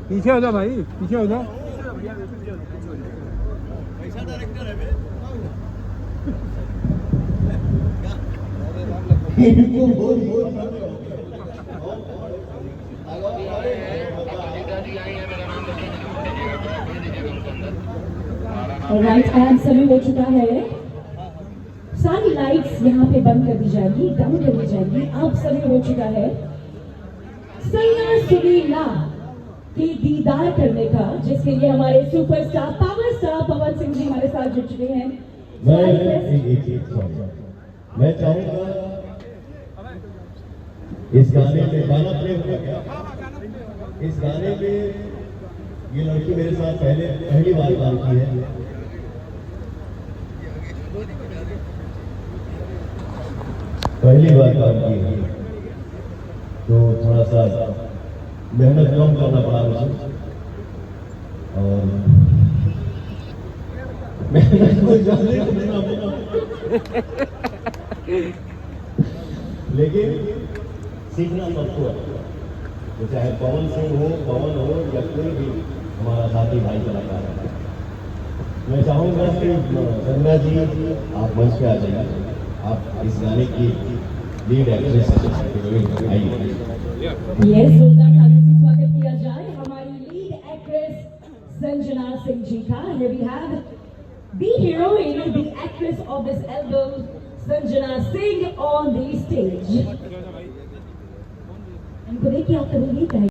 पीछे हो जा भाई, पीछे हो जा। राइट हैंड सभी हो चुका है। सारी लाइट्स यहाँ पे बंद कर दी जाएगी, डाउन कर दी जाएगी। अब सभी हो चुका है सैया सुरीला के दीदार करने का, जिसके लिए हमारे superstar power star Pawan Singh ji हमारे साथ जुड़ चुके हैं। मैं चाहूंगा इस गाने में गाना प्ले हो गया। इस गाने में ये लड़की मेरे साथ पहली बार काम की है। पहली बार काम की है, तो थोड़ा सा मेहनत कम करना पड़ा मुझे, और मेहनत को ज्यादा करना पड़ा, लेकिन सीखना सबको है। तो चाहे पवन सिंह हो, पवन हो, या कोई भी हमारा साथी भाई कलाकार है। मैं चाहूंगा कि संजना जी आप मंच पे आ जाइए। आप इस गाने की लीड एक्ट्रेस आइए। यस, जोरदार तालियों से स्वागत किया जाए हमारी लीड एक्ट्रेस संजना सिंह जी का। Here we have the heroine, the actress of this album, Sanjana Singh on the stage. इनको देखिए आप करेंगे क्या